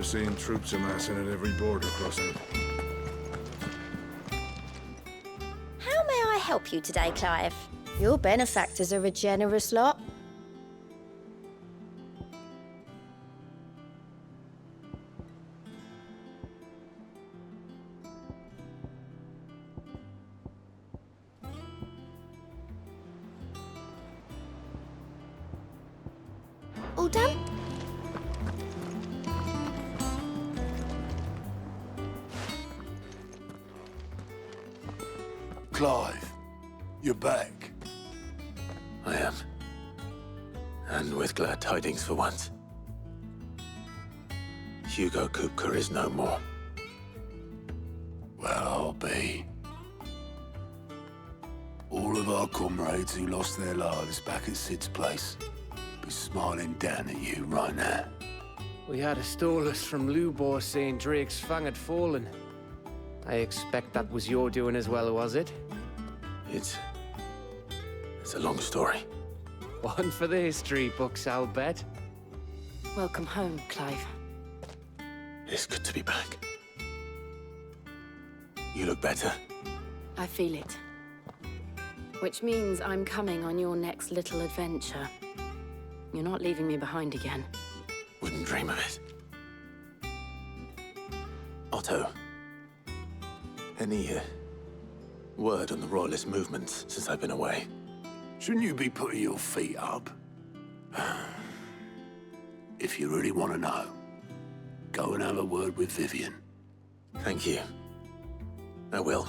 seen troops amassing at every border crossing. How may I help you today, Clive? Your benefactors are a generous lot. All done? Clive, you're back. I am. And with glad tidings for once. Hugo Kupka is no more. Well, I'll be. All of our comrades who lost their lives back at Sid's place be smiling down at you right now. We had a stolus from Lubor saying Drake's fang had fallen. I expect that was your doing as well, was it? It's a long story. One for the history books, I'll bet. Welcome home, Clive. It's good to be back. You look better. I feel it. Which means I'm coming on your next little adventure. You're not leaving me behind again. Wouldn't dream of it. Otto. Any word on the Royalist movements since I've been away? Shouldn't you be putting your feet up? If you really want to know, go and have a word with Vivian. Thank you. I will.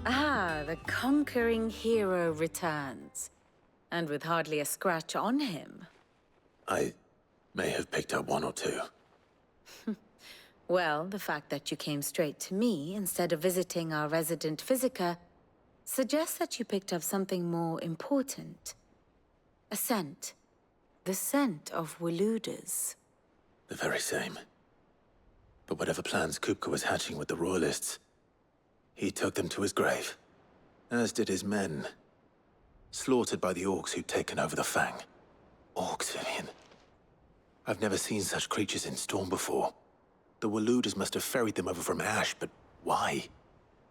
Ah, the conquering hero returns. And with hardly a scratch on him. I may have picked up one or two. Well, the fact that you came straight to me instead of visiting our resident physiker suggests that you picked up something more important. A scent. The scent of Waludas. The very same. But whatever plans Kupka was hatching with the Royalists, he took them to his grave. As did his men. Slaughtered by the orcs who'd taken over the Fang. Orcs, Vivian. I've never seen such creatures in Storm before. The Waludas must have ferried them over from Ash, but why?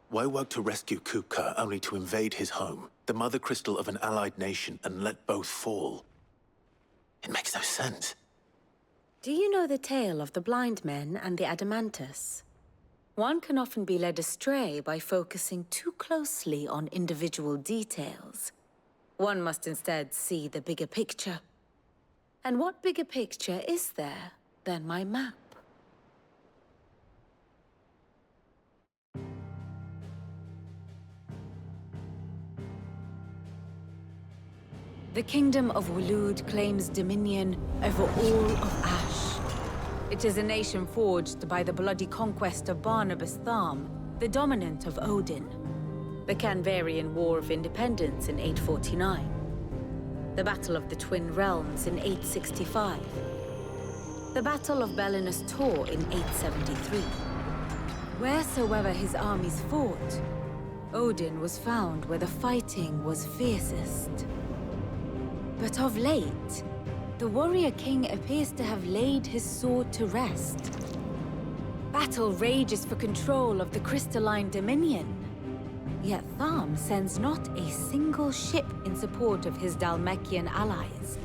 Why work to rescue Kupka only to invade his home, the mother crystal of an allied nation, and let both fall? It makes no sense. Do you know the tale of the blind men and the Adamantus? One can often be led astray by focusing too closely on individual details. One must instead see the bigger picture. And what bigger picture is there than my map? The Kingdom of Waloed claims dominion over all of Ash. It is a nation forged by the bloody conquest of Barnabas Tharm, the dominant of Odin. The Canvarian War of Independence in 849. The Battle of the Twin Realms in 865. The Battle of Belinus Tor in 873. Wheresoever his armies fought, Odin was found where the fighting was fiercest. But of late, the warrior king appears to have laid his sword to rest. Battle rages for control of the crystalline dominion. Yet Tharm sends not a single ship in support of his Dhalmekian allies.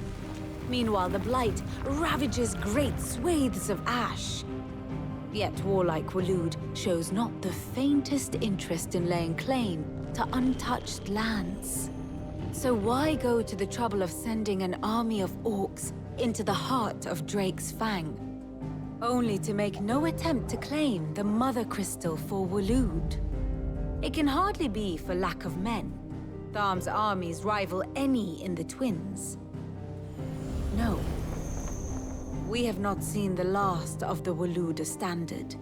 Meanwhile, the Blight ravages great swathes of Ash. Yet warlike Waloed shows not the faintest interest in laying claim to untouched lands. So why go to the trouble of sending an army of orcs into the heart of Drake's Fang, only to make no attempt to claim the Mother Crystal for Waloed? It can hardly be for lack of men. Tharm's armies rival any in the Twins. No. We have not seen the last of the Waluda standard.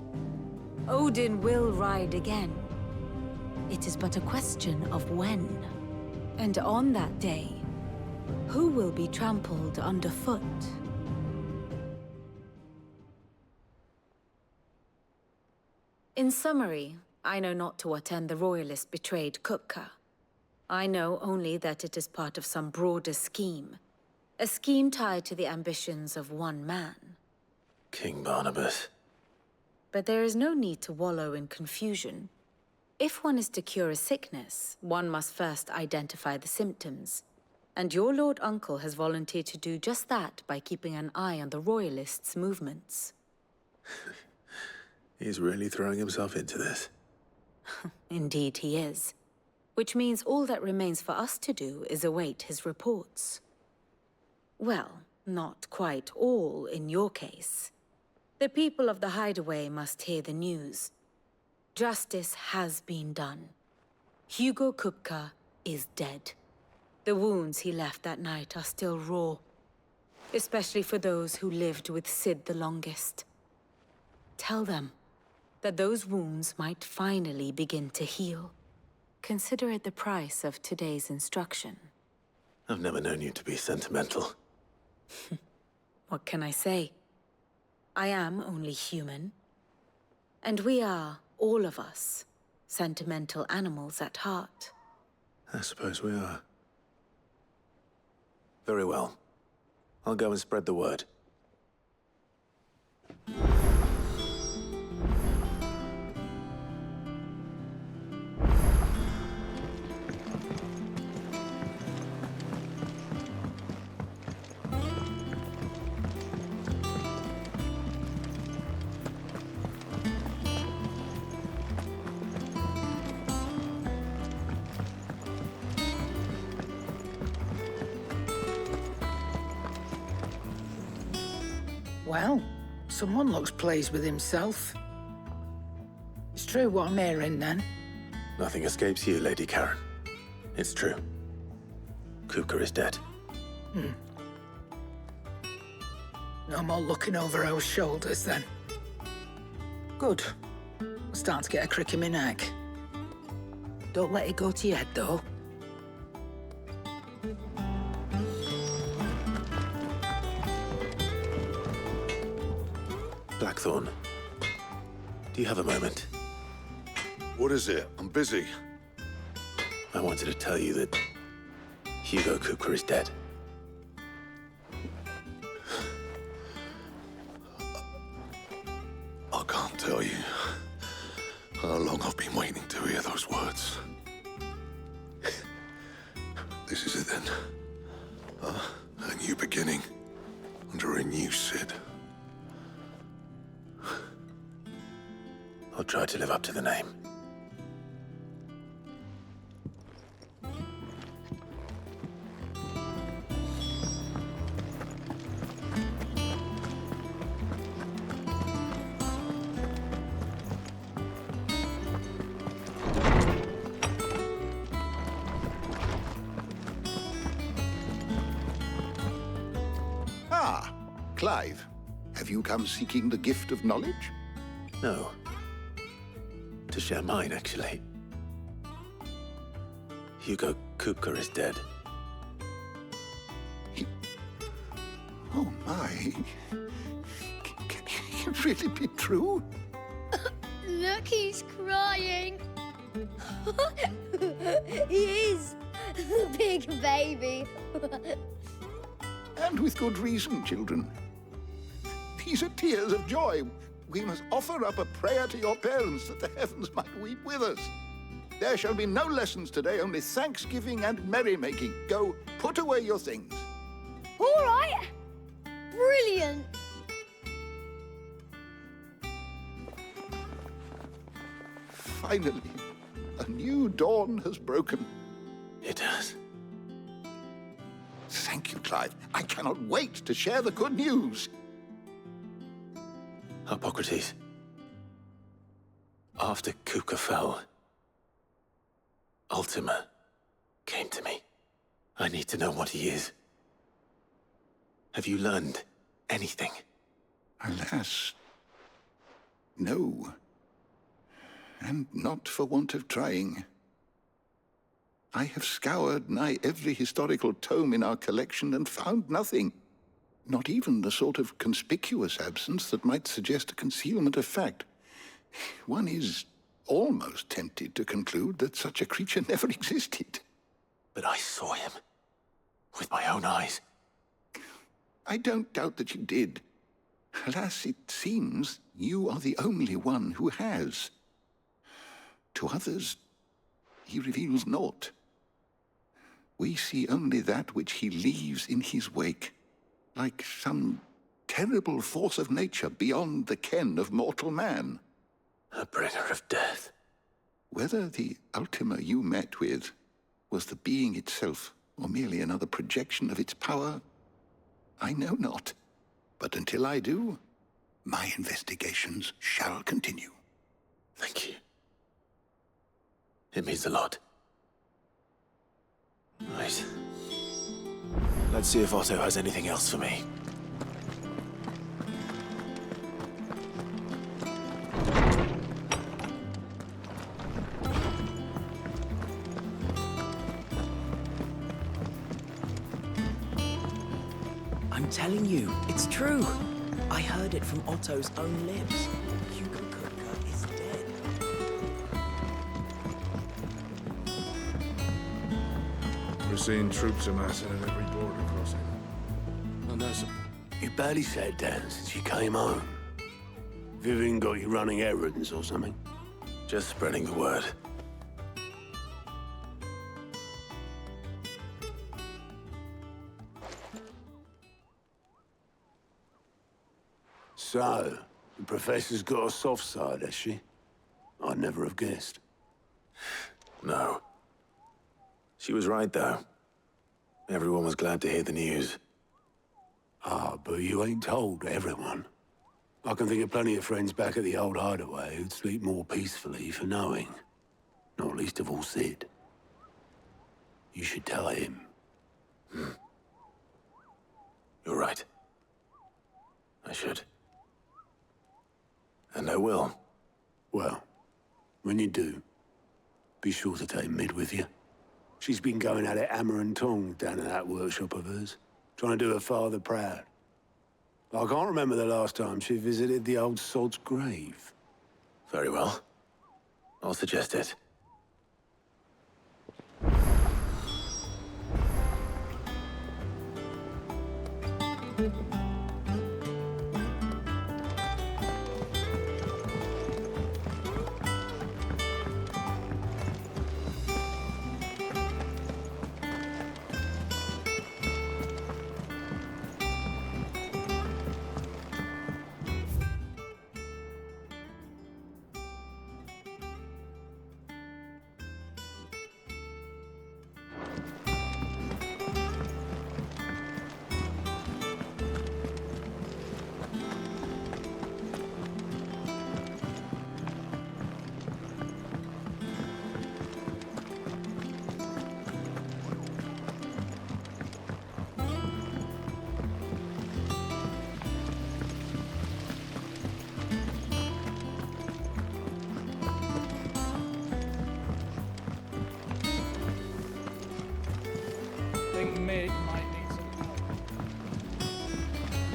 Odin will ride again. It is but a question of when. And on that day, who will be trampled underfoot? In summary, I know not to what end the Royalists betrayed Kupka. I know only that it is part of some broader scheme. A scheme tied to the ambitions of one man. King Barnabas. But there is no need to wallow in confusion. If one is to cure a sickness, one must first identify the symptoms. And your Lord Uncle has volunteered to do just that by keeping an eye on the Royalists' movements. He's really throwing himself into this. Indeed he is. Which means all that remains for us to do is await his reports. Well, not quite all in your case. The people of the Hideaway must hear the news. Justice has been done. Hugo Kupka is dead. The wounds he left that night are still raw, especially for those who lived with Sid the longest. Tell them that those wounds might finally begin to heal. Consider it the price of today's instruction. I've never known you to be sentimental. What can I say? I am only human. And we are, all of us, sentimental animals at heart. I suppose we are. Very well. I'll go and spread the word. Well, someone looks pleased with himself. It's true what I'm hearing, then. Nothing escapes you, Lady Karen. It's true. Kupka is dead. No more looking over our shoulders, then. Good. I'm starting to get a crick in my neck. Don't let it go to your head, though. Blackthorn, do you have a moment? What is it? I'm busy. I wanted to tell you that Hugo Kupka is dead. I can't tell you how long I've been waiting to hear those words. This is it then. A new beginning under a new Sid. I'll try to live up to the name. Ah, Clive. Have you come seeking the gift of knowledge? No. To share mine, actually. Hugo Kupka is dead. Oh, my. Can it really be true? Look, he's crying. He is. Big baby. And with good reason, children. These are tears of joy. We must offer up a prayer to your parents that the heavens might weep with us. There shall be no lessons today, only thanksgiving and merrymaking. Go, put away your things. All right. Brilliant. Finally, a new dawn has broken. It has. Thank you, Clive. I cannot wait to share the good news. Hippocrates. After Kupka fell, Ultima came to me. I need to know what he is. Have you learned anything? Alas, no. And not for want of trying. I have scoured nigh every historical tome in our collection and found nothing. Not even the sort of conspicuous absence that might suggest a concealment of fact. One is almost tempted to conclude that such a creature never existed. But I saw him. With my own eyes. I don't doubt that you did. Alas, it seems you are the only one who has. To others, he reveals naught. We see only that which he leaves in his wake, like some terrible force of nature beyond the ken of mortal man. A bringer of death. Whether the Ultima you met with was the being itself, or merely another projection of its power, I know not. But until I do, my investigations shall continue. Thank you. It means a lot. Right. Let's see if Otto has anything else for me. I'm telling you, it's true. I heard it from Otto's own lips. Hugo Kupka is dead. We're seeing troops amassing at every border crossing. And that's... You barely sat down since you came home. Vivian got you running errands or something? Just spreading the word. So, the Professor's got a soft side, has she? I'd never have guessed. No. She was right, though. Everyone was glad to hear the news. Ah, but you ain't told everyone. I can think of plenty of friends back at the old hideaway who'd sleep more peacefully for knowing. Not least of all Sid. You should tell him. You're right. I should. And I will. Well, when you do, be sure to take Mid with you. She's been going at it hammer and tongs down in that workshop of hers, trying to do her father proud. I can't remember the last time she visited the old sod's grave. Very well. I'll suggest it.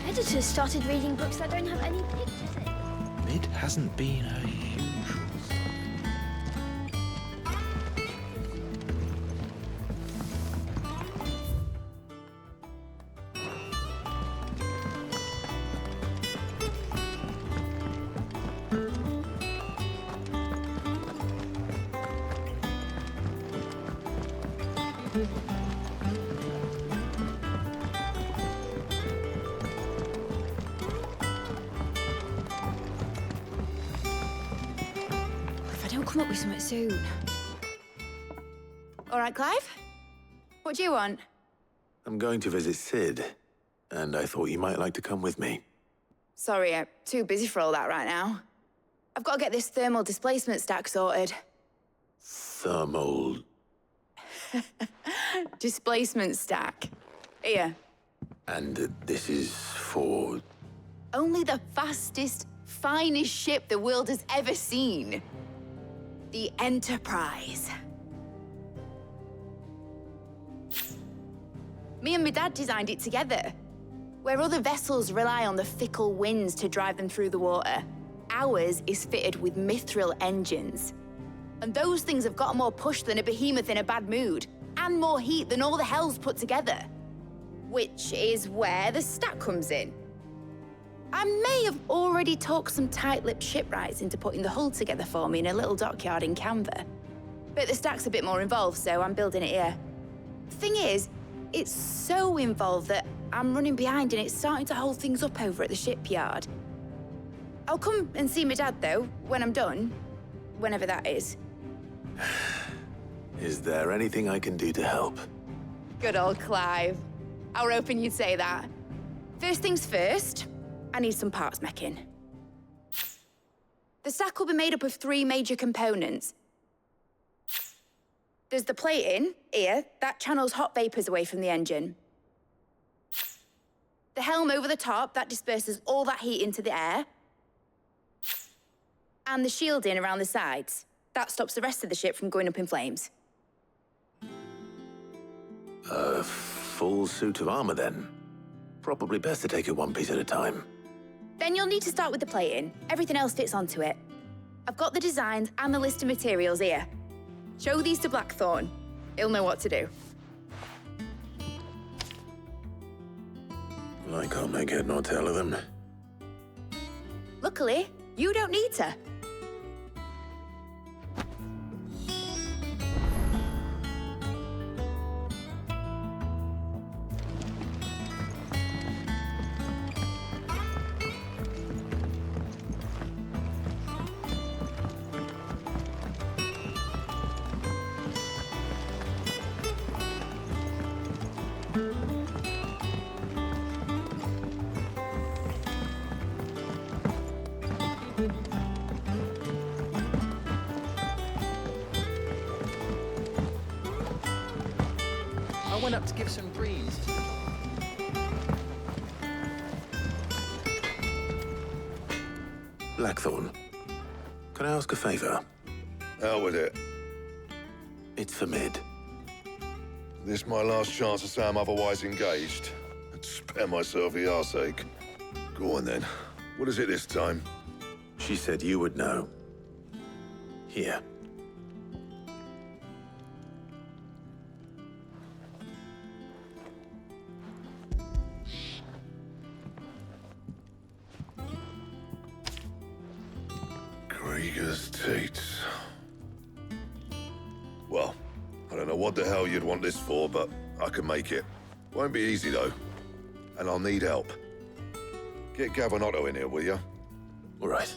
Editors started reading books that don't have any pictures in. Mid hasn't been her usual self. Come up with something soon. All right, Clive? What do you want? I'm going to visit Sid, and I thought you might like to come with me. Sorry, I'm too busy for all that right now. I've got to get this thermal displacement stack sorted. Thermal... Displacement stack. Here. And this is for... Only the fastest, finest ship the world has ever seen. The Enterprise. Me and my dad designed it together. Where other vessels rely on the fickle winds to drive them through the water, ours is fitted with mithril engines. And those things have got more push than a behemoth in a bad mood, and more heat than all the hells put together. Which is where the stack comes in. I may have already talked some tight-lipped shipwrights into putting the hull together for me in a little dockyard in Canva. But the stack's a bit more involved, so I'm building it here. Thing is, it's so involved that I'm running behind and it's starting to hold things up over at the shipyard. I'll come and see my dad, though, when I'm done. Whenever that is. Is there anything I can do to help? Good old Clive. I were hoping you'd say that. First things first, I need some parts meching. The stack will be made up of 3 major components. There's the plating, here, that channels hot vapors away from the engine. The helm over the top, that disperses all that heat into the air. And the shielding around the sides, that stops the rest of the ship from going up in flames. A full suit of armor, then? Probably best to take it one piece at a time. Then you'll need to start with the plating. Everything else fits onto it. I've got the designs and the list of materials here. Show these to Blackthorn. He'll know what to do. I can't make head nor tail of them. Luckily, you don't need to. I went up to give some greens. Blackthorn, can I ask a favor? Out with it. It's for Mid. This my last chance to say I'm otherwise engaged. I'd spare myself the arseache. Go on then. What is it this time? She said you would know. Here. Krieger's Teats. Well, I don't know what the hell you'd want this for, but I can make it. Won't be easy, though. And I'll need help. Get Gavinotto in here, will you? All right.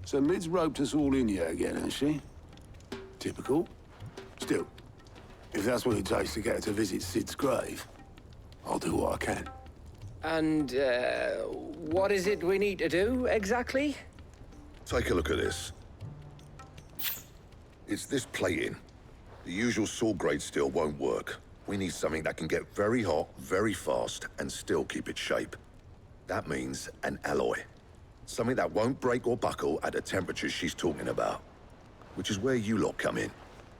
So Mid's roped us all in here again, hasn't she? Typical. Still, if that's what it takes to get her to visit Sid's grave, I'll do what I can. And, what is it we need to do, exactly? Take a look at this. It's this plating. The usual sword-grade steel won't work. We need something that can get very hot, very fast, and still keep its shape. That means an alloy. Something that won't break or buckle at the temperatures she's talking about. Which is where you lot come in.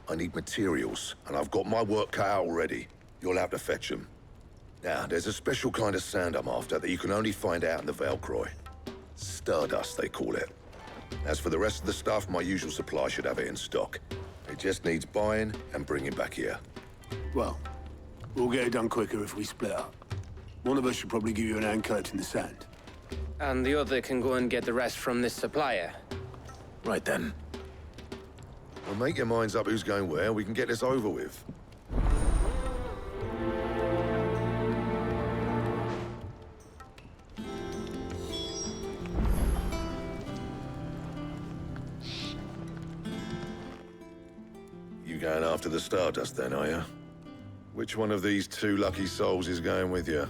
I need materials, and I've got my work cut out already. You'll have to fetch them. Now, there's a special kind of sand I'm after that you can only find out in the Valcroy. Stardust, they call it. As for the rest of the stuff, my usual supply should have it in stock. It just needs buying and bringing back here. Well, we'll get it done quicker if we split up. One of us should probably give you an hand collecting the sand. And the other can go and get the rest from this supplier. Right then. Well, make your minds up who's going where, we can get this over with. You going after the Stardust then, are you? Which one of these 2 lucky souls is going with you?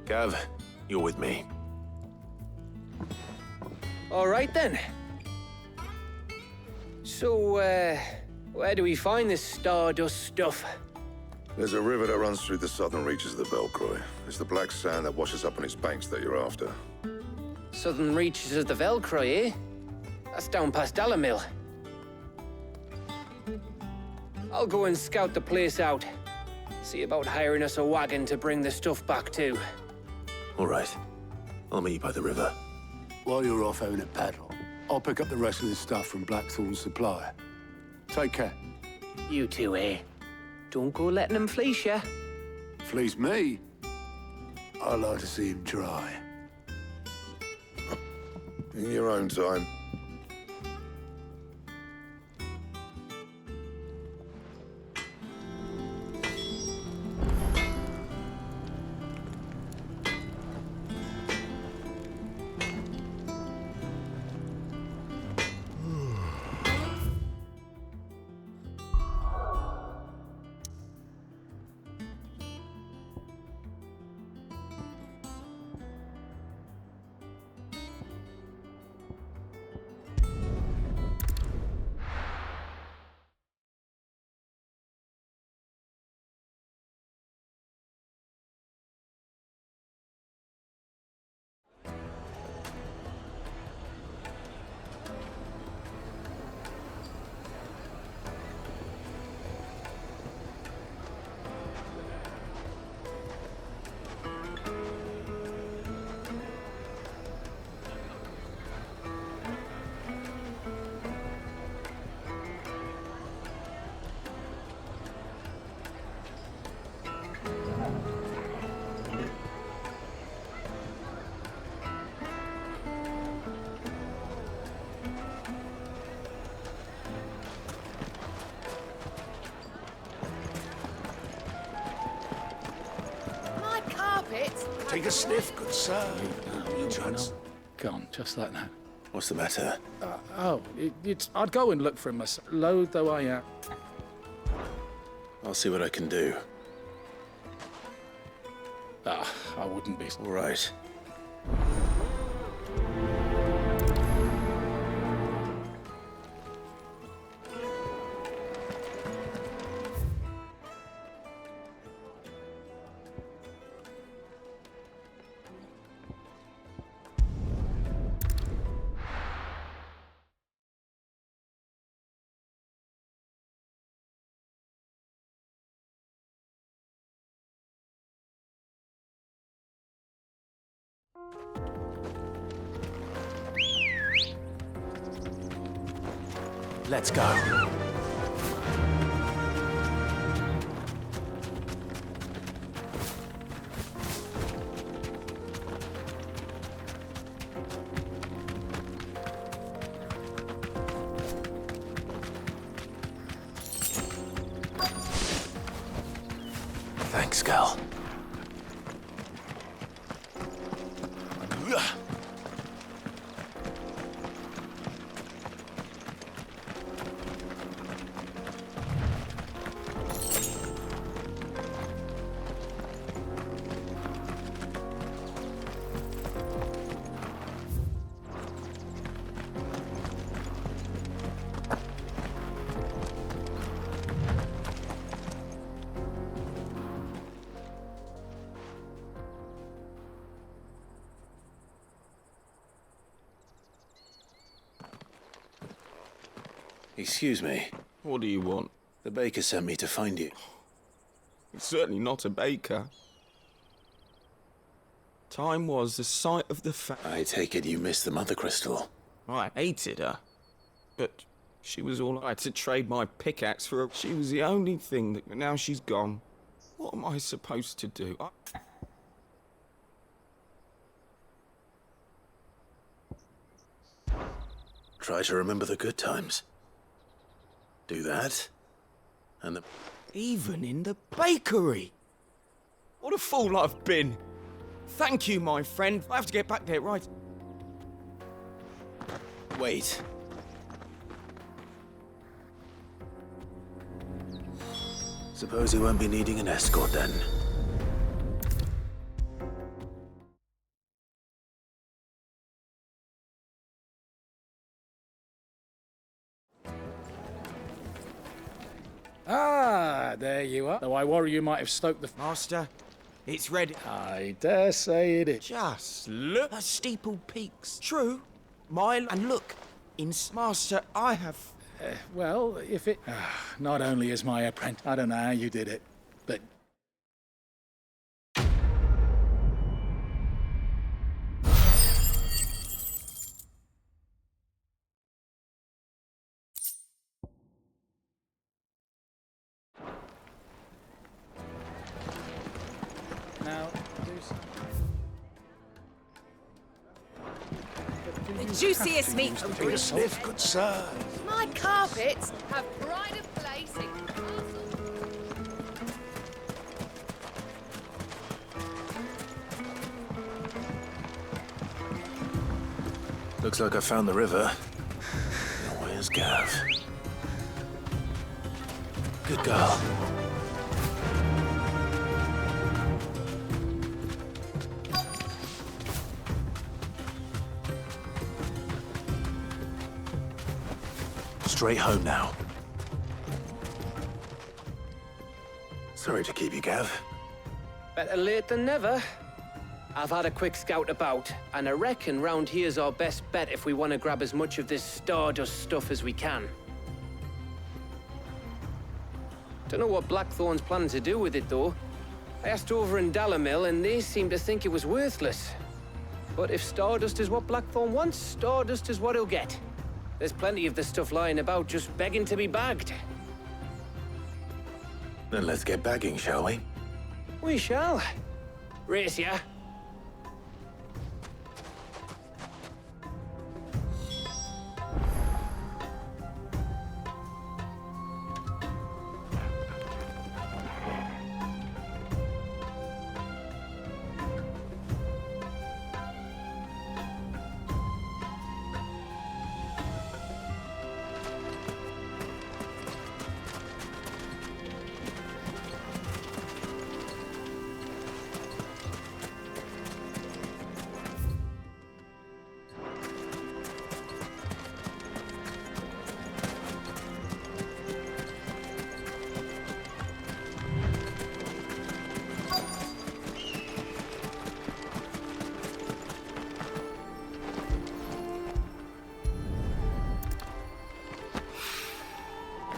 Gav, you're with me. All right then. So, where do we find this stardust stuff? There's a river that runs through the southern reaches of the Velcroy. It's the black sand that washes up on its banks that you're after. Southern reaches of the Velcroy, eh? That's down past Dalamil. I'll go and scout the place out. See about hiring us a wagon to bring the stuff back to. All right. I'll meet you by the river. While you're off having a paddle, I'll pick up the rest of the stuff from Blackthorn's supply. Take care. You two, eh? Don't go letting them fleece ya. Fleece me? I like to see him try. In your own time. Take a sniff, good sir. You chance. Gone, just like that. What's the matter? I'd go and look for him myself, loath though I am. I'll see what I can do. I wouldn't be. All right. Let's go. Thanks, Gal. Excuse me. What do you want? The baker sent me to find you. It's certainly not a baker. Time was the sight of the I take it you missed the Mother Crystal. I hated her. But she was all I had to trade my pickaxe for her. She was the only thing that... Now she's gone. What am I supposed to do? Try to remember the good times. Do that, and the... Even in the bakery! What a fool I've been! Thank you, my friend. I have to get back there, right? Wait. Suppose you won't be needing an escort then. There you are. Though I worry you might have stoked the... Master, it's ready. I dare say it is. Just look. The steeple peaks. True. And look. Master, I have... Well, if it... not only is my apprentice... I don't know how you did it, but... Now, The juiciest meat from Take a sniff, good sir. My carpets have pride of place in castle. Looks like I found the river. Now where's Gav? Good girl. Straight home now. Sorry to keep you, Gav. Better late than never. I've had a quick scout about, and I reckon round here's our best bet if we want to grab as much of this Stardust stuff as we can. Don't know what Blackthorn's planning to do with it, though. I asked over in Dalamil, and they seem to think it was worthless. But if Stardust is what Blackthorn wants, Stardust is what he'll get. There's plenty of the stuff lying about, just begging to be bagged. Then let's get bagging, shall we? We shall. Race ya.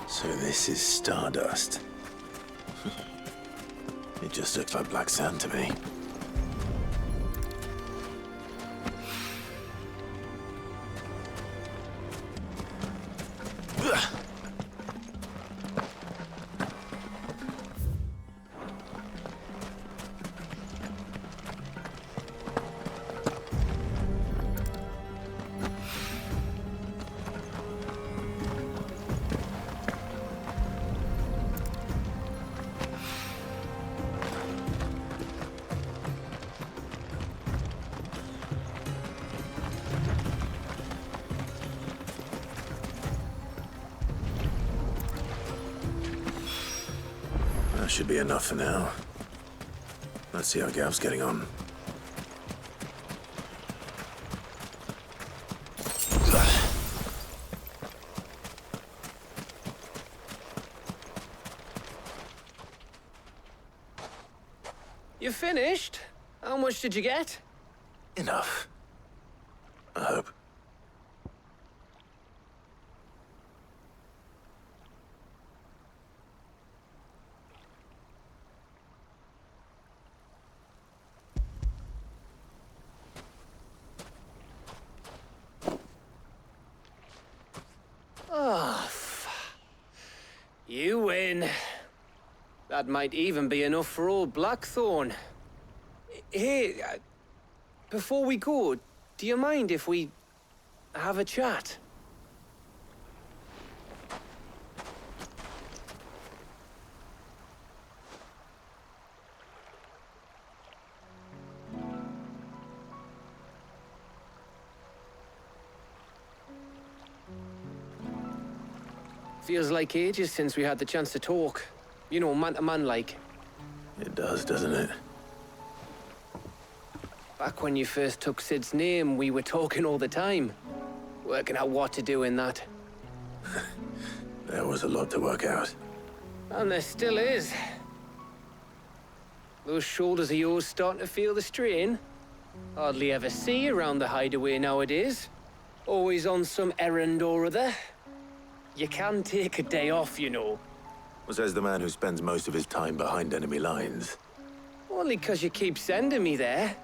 So this is Stardust. It just looks like black sand to me. That should be enough for now. Let's see how Gav's getting on. You finished? How much did you get? Enough. I hope. Oh, you win. That might even be enough for old Blackthorn. Hey, before we go, do you mind if we have a chat? Feels like ages since we had the chance to talk. You know, man to man like. It does, doesn't it? Back when you first took Sid's name, we were talking all the time. Working out what to do in that. There was a lot to work out. And there still is. Those shoulders of yours starting to feel the strain? Hardly ever see you around the hideaway nowadays. Always on some errand or other. You can take a day off, you know. Says the man who spends most of his time behind enemy lines. Only 'cause you keep sending me there.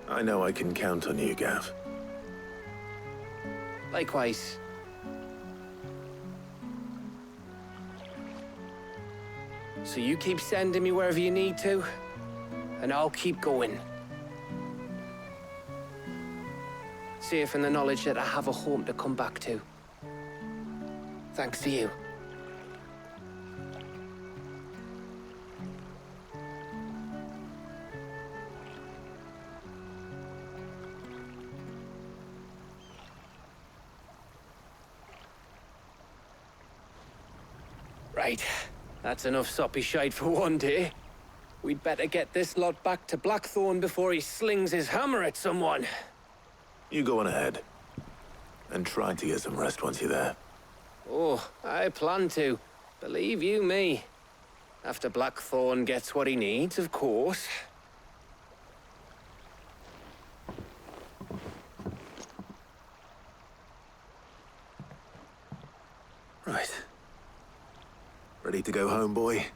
I know I can count on you, Gav. Likewise. So you keep sending me wherever you need to, and I'll keep going. Safe in the knowledge that I have a home to come back to. Thanks to you. Right. That's enough soppy shite for one day. We'd better get this lot back to Blackthorn before he slings his hammer at someone. You go on ahead. And try to get some rest once you're there. Oh, I plan to. Believe you me. After Blackthorn gets what he needs, of course. Right. Ready to go home, boy?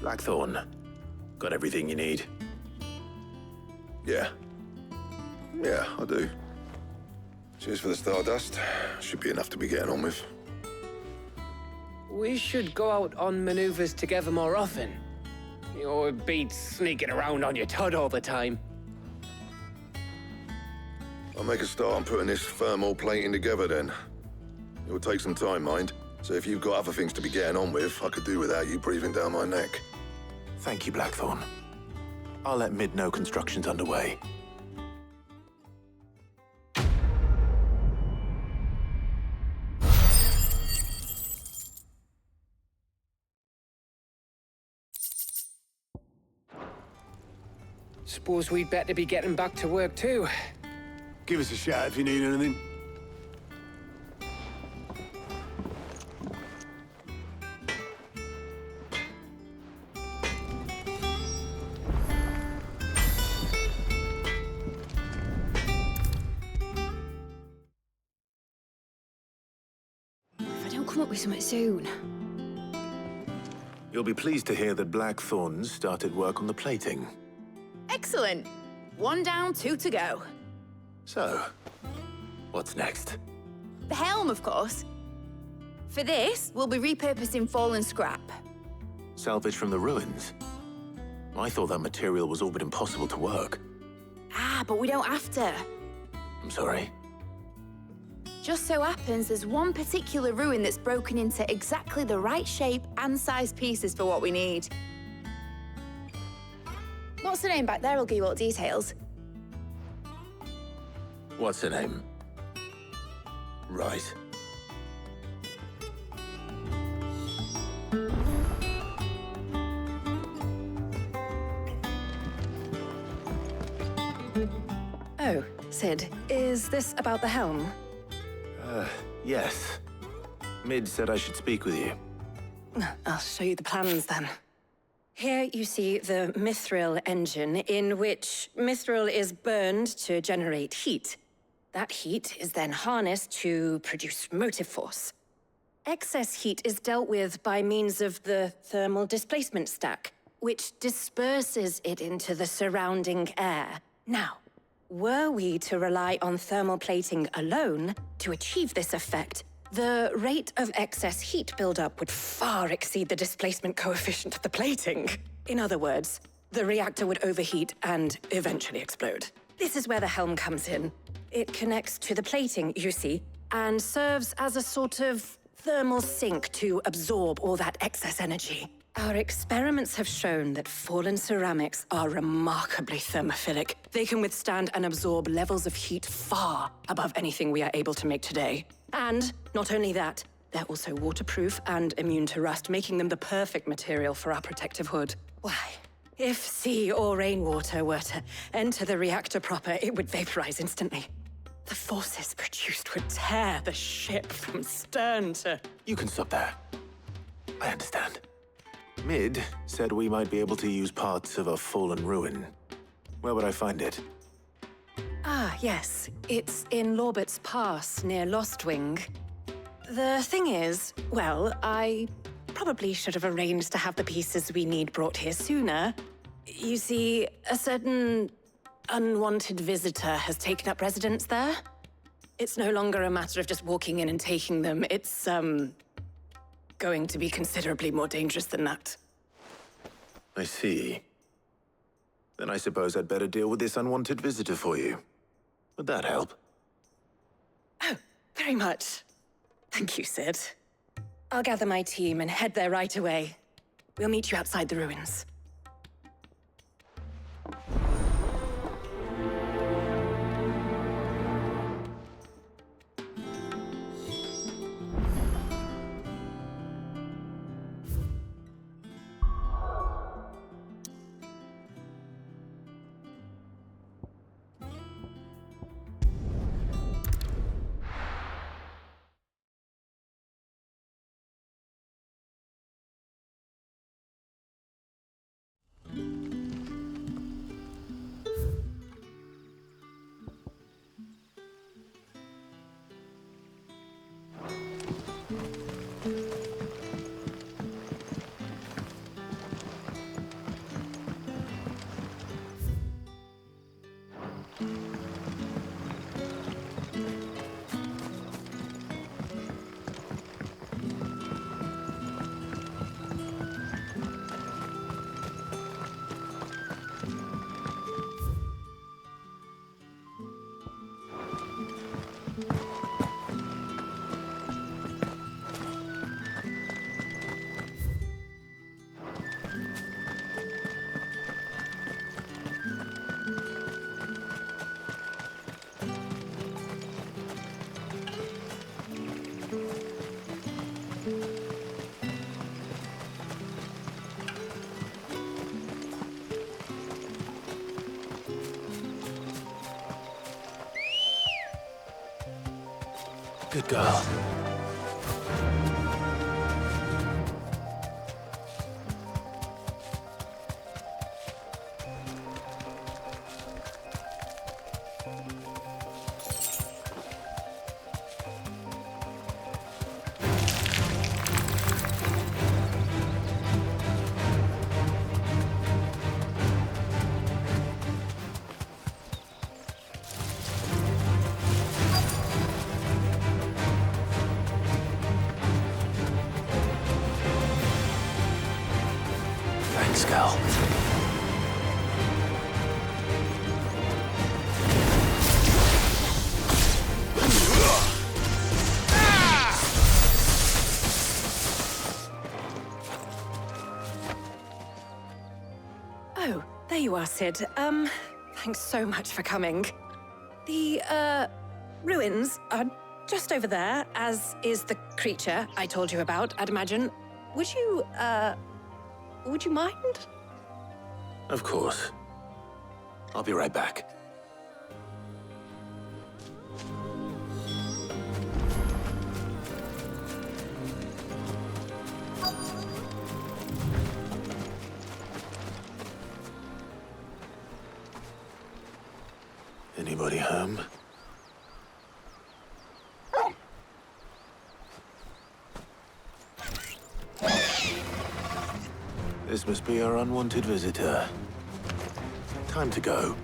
Blackthorn. Got everything you need? Yeah. Yeah, I do. Cheers for the Stardust. Should be enough to be getting on with. We should go out on maneuvers together more often. You're beat sneaking around on your tud all the time. I'll make a start on putting this thermal plating together then. It will take some time, mind. So if you've got other things to be getting on with, I could do without you breathing down my neck. Thank you, Blackthorn. I'll let Mid know construction's underway. Suppose we'd better be getting back to work too. Give us a shout if you need anything. If I don't come up with something soon. You'll be pleased to hear that Blackthorn's started work on the plating. Excellent. 1 down, 2 to go. So, what's next? The helm, of course. For this, we'll be repurposing fallen scrap. Salvage from the ruins? I thought that material was all but impossible to work. Ah, but we don't have to. I'm sorry. Just so happens there's one particular ruin that's broken into exactly the right shape and size pieces for what we need. What's the name back there? I'll give you all the details. What's her name? Right. Oh, Sid, is this about the helm? Yes. Mid said I should speak with you. I'll show you the plans then. Here you see the mithril engine, in which mithril is burned to generate heat. That heat is then harnessed to produce motive force. Excess heat is dealt with by means of the thermal displacement stack, which disperses it into the surrounding air. Now, were we to rely on thermal plating alone to achieve this effect, the rate of excess heat buildup would far exceed the displacement coefficient of the plating. In other words, the reactor would overheat and eventually explode. This is where the helm comes in. It connects to the plating, you see, and serves as a sort of thermal sink to absorb all that excess energy. Our experiments have shown that fallen ceramics are remarkably thermophilic. They can withstand and absorb levels of heat far above anything we are able to make today. And not only that, they're also waterproof and immune to rust, making them the perfect material for our protective hood. Why, if sea or rainwater were to enter the reactor proper, it would vaporize instantly. The forces produced would tear the ship from stern to... You can stop there. I understand. Mid said we might be able to use parts of a fallen ruin. Where would I find it? Ah, yes. It's in Lorbert's Pass, near Lostwing. The thing is, well, I probably should have arranged to have the pieces we need brought here sooner. You see, a certain unwanted visitor has taken up residence there. It's no longer a matter of just walking in and taking them. It's, going to be considerably more dangerous than that. I see. Then I suppose I'd better deal with this unwanted visitor for you. Would that help? Oh, very much. Thank you, Sid. I'll gather my team and head there right away. We'll meet you outside the ruins. Good girl. Thanks, girl. Oh, there you are, Sid. Thanks so much for coming. The, ruins are just over there, as is the creature I told you about, I'd imagine. Would you mind? Of course. I'll be right back. Anybody home? This must be our unwanted visitor. Time to go.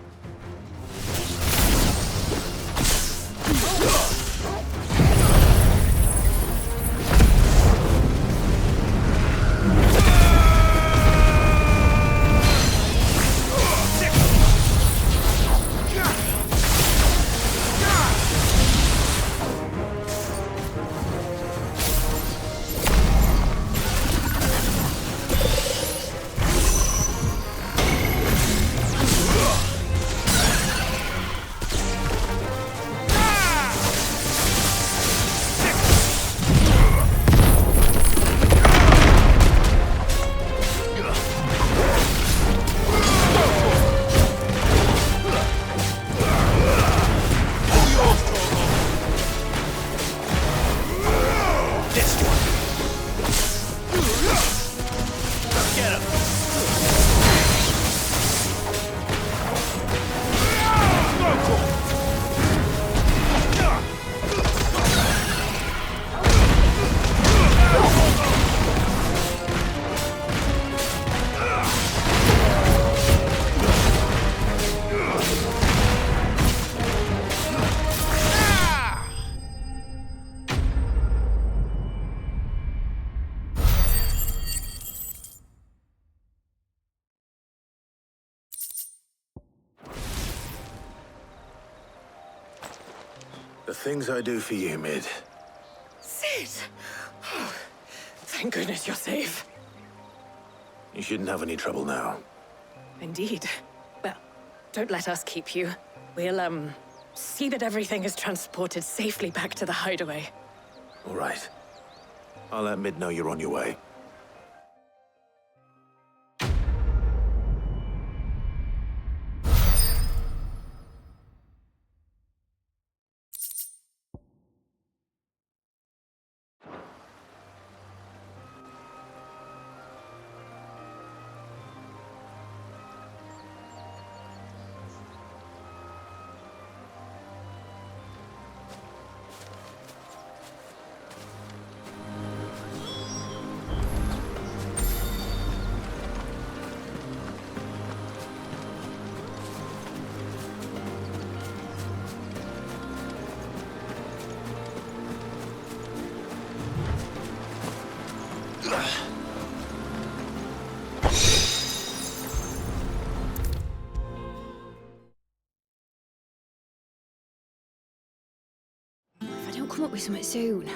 The things I do for you, Mid. Sid! Oh, thank goodness you're safe. You shouldn't have any trouble now. Indeed. Well, don't let us keep you. We'll, see that everything is transported safely back to the hideaway. All right. I'll let Mid know you're on your way. If I don't come up with something soon.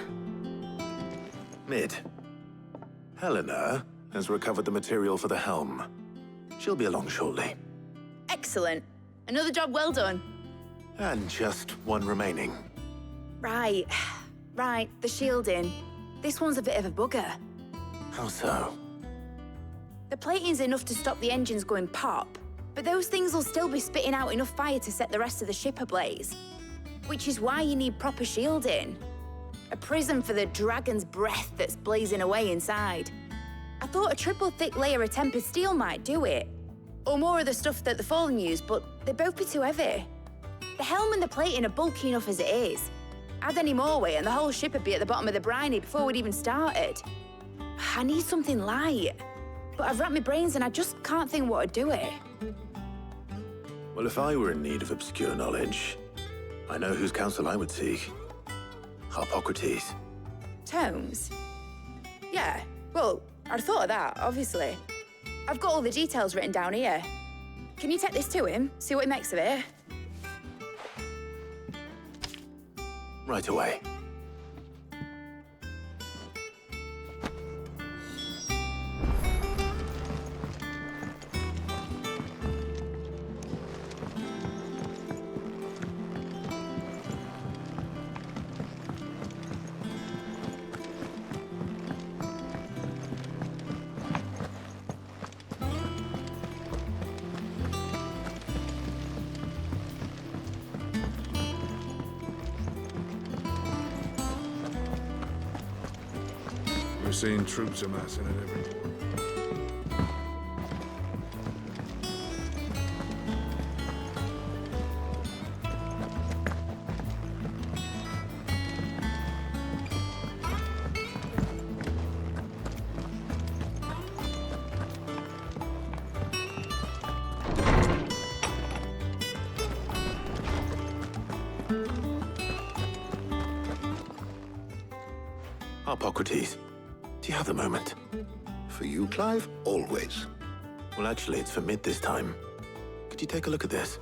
Mid. Helena has recovered the material for the helm. She'll be along shortly. Excellent. Another job well done. And just one remaining. Right. Right, the shielding. This one's a bit of a bugger. How so? The plating's enough to stop the engines going pop, but those things will still be spitting out enough fire to set the rest of the ship ablaze. Which is why you need proper shielding. A prism for the dragon's breath that's blazing away inside. I thought a triple thick layer of tempered steel might do it. Or more of the stuff that the Fallen use, but they'd both be too heavy. The helm and the plating are bulky enough as it is. Add any more weight and the whole ship would be at the bottom of the briny before we'd even started. I need something light. But I've racked my brains and I just can't think what would do it. Well, if I were in need of obscure knowledge, I know whose counsel I would seek. Harpocrates. Tomes? Yeah, well, I'd thought of that, obviously. I've got all the details written down here. Can you take this to him, see what he makes of it? Right away. We're seeing troops amassing at every port. Harpocrates, do you have the moment? For you, Clive? Always. Well, actually, it's for Mid this time. Could you take a look at this?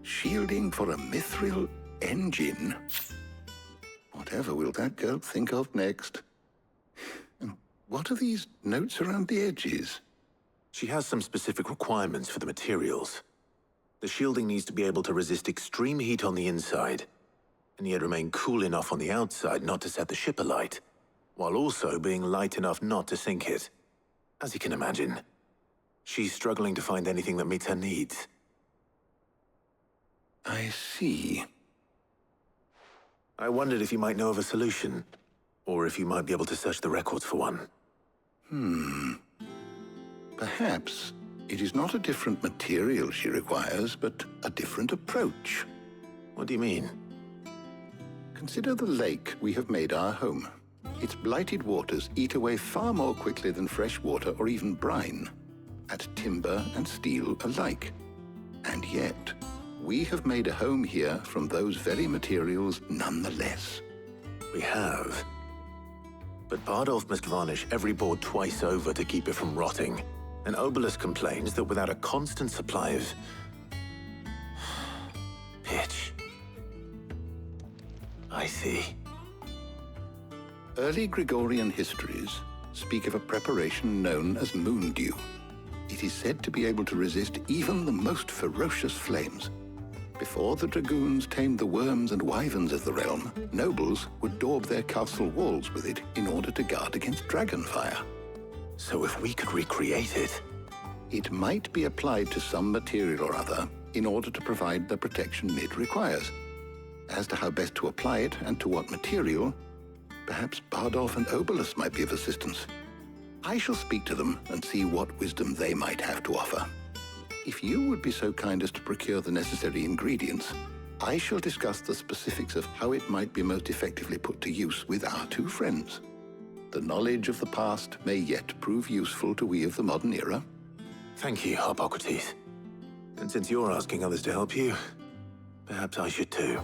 Shielding for a mithril engine. Whatever will that girl think of next? And what are these notes around the edges? She has some specific requirements for the materials. The shielding needs to be able to resist extreme heat on the inside, and yet remain cool enough on the outside not to set the ship alight, while also being light enough not to sink it. As you can imagine, she's struggling to find anything that meets her needs. I see. I wondered if you might know of a solution, or if you might be able to search the records for one. Perhaps it is not a different material she requires, but a different approach. What do you mean? Consider the lake we have made our home. Its blighted waters eat away far more quickly than fresh water or even brine, at timber and steel alike. And yet, we have made a home here from those very materials nonetheless. We have. But Bardolph must varnish every board twice over to keep it from rotting. And Obelus complains that without a constant supply of pitch. I see. Early Gregorian histories speak of a preparation known as moon dew. It is said to be able to resist even the most ferocious flames. Before the dragoons tamed the worms and wyverns of the realm, nobles would daub their castle walls with it in order to guard against dragonfire. So if we could recreate it... It might be applied to some material or other in order to provide the protection it requires. As to how best to apply it and to what material, perhaps Bardolph and Obelus might be of assistance. I shall speak to them and see what wisdom they might have to offer. If you would be so kind as to procure the necessary ingredients, I shall discuss the specifics of how it might be most effectively put to use with our two friends. The knowledge of the past may yet prove useful to we of the modern era. Thank you, Harpocrates. And since you're asking others to help you, perhaps I should too.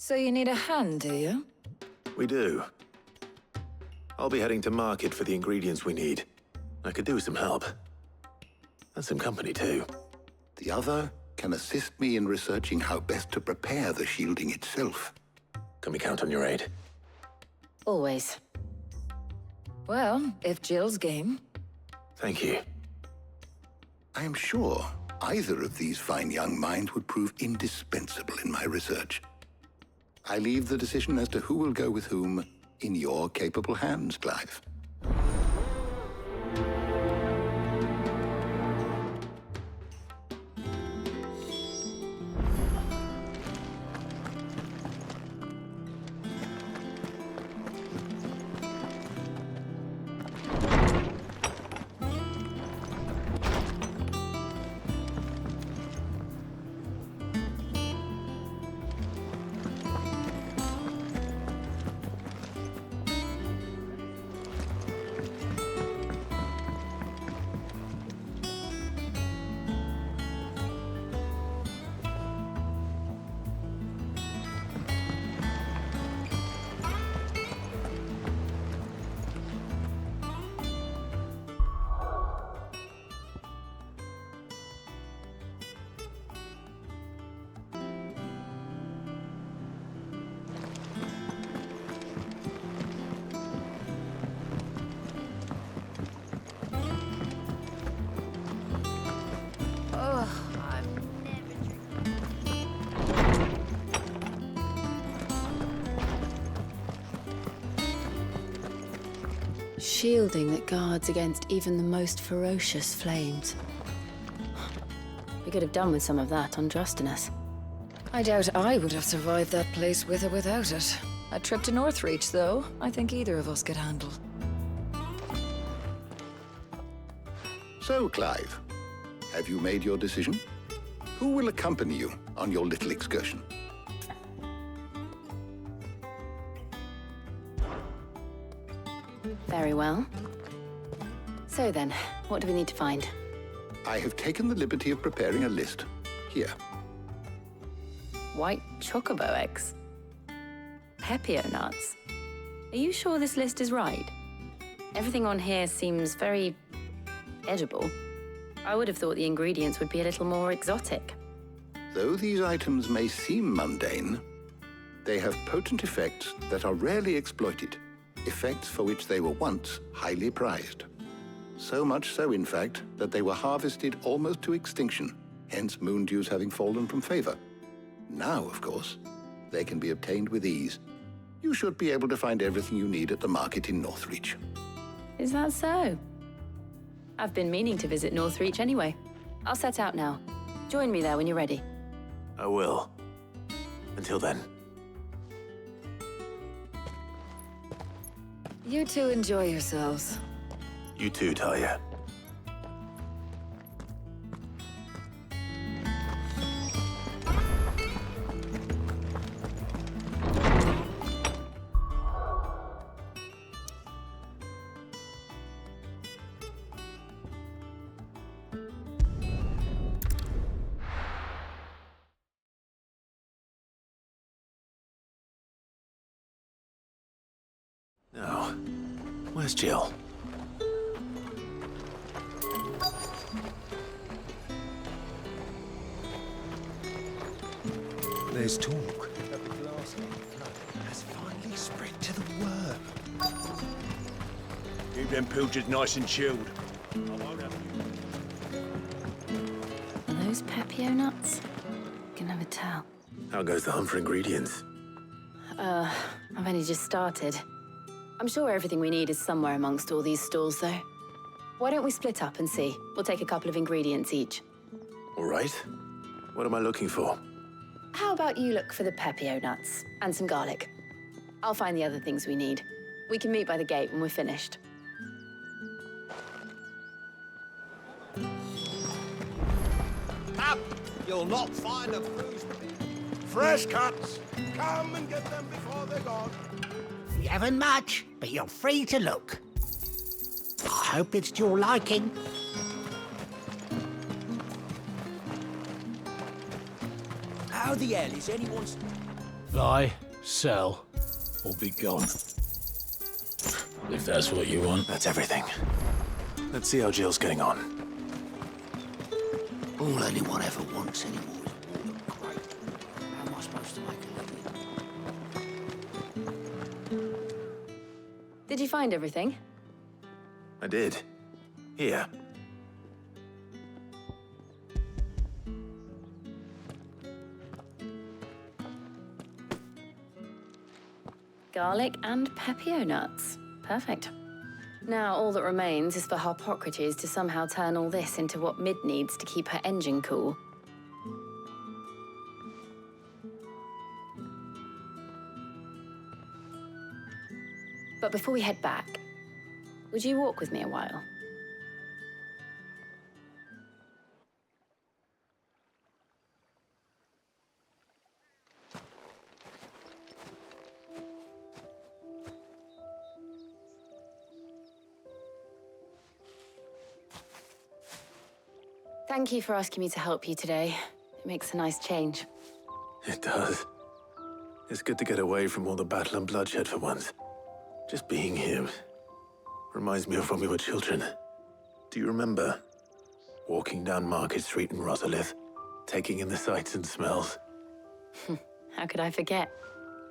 So you need a hand, do you? We do. I'll be heading to market for the ingredients we need. I could do with some help. And some company, too. The other can assist me in researching how best to prepare the shielding itself. Can we count on your aid? Always. Well, if Jill's game. Thank you. I am sure either of these fine young minds would prove indispensable in my research. I leave the decision as to who will go with whom in your capable hands, Clive. Shielding that guards against even the most ferocious flames. We could have done with some of that on Drustinus. I doubt I would have survived that place with or without it. A trip to Northreach, though, I think either of us could handle. So, Clive, have you made your decision? Who will accompany you on your little excursion? Very well. So then, what do we need to find? I have taken the liberty of preparing a list. Here. White chocobo eggs. Pepio nuts. Are you sure this list is right? Everything on here seems very edible. I would have thought the ingredients would be a little more exotic. Though these items may seem mundane, they have potent effects that are rarely exploited, effects for which they were once highly prized. So much so, in fact, that they were harvested almost to extinction, hence moon dews having fallen from favor. Now, of course, they can be obtained with ease. You should be able to find everything you need at the market in Northreach. Is that so? I've been meaning to visit Northreach anyway. I'll set out now. Join me there when you're ready. I will. Until then. You two enjoy yourselves. You too, Talia. Where's Jill? There's talk that the glass-line flow has finally spread to the worm. Keep them pilchards nice and chilled. I won't have Are those Pepio nuts? Can never tell. How goes the hunt for ingredients? I've only just started. I'm sure everything we need is somewhere amongst all these stalls, though. Why don't we split up and see? We'll take a couple of ingredients each. All right. What am I looking for? How about you look for the Pepio nuts and some garlic? I'll find the other things we need. We can meet by the gate when we're finished. Up! You'll not find a bruise. Fresh cuts. Come and get them before they're gone. You haven't much, but you're free to look. I hope it's to your liking. How the hell is anyone's... Buy, sell, or be gone. If that's what you want. That's everything. Let's see how Jill's getting on. All anyone ever wants anymore is warm and great. How am I supposed to make a living? Did you find everything? I did. Here. Garlic and Pepio nuts. Perfect. Now all that remains is for Harpocrates to somehow turn all this into what Mid needs to keep her engine cool. But before we head back, would you walk with me a while? Thank you for asking me to help you today. It makes a nice change. It does. It's good to get away from all the battle and bloodshed for once. Just being here reminds me of when we were children. Do you remember? Walking down Market Street in Rosalith, taking in the sights and smells. How could I forget?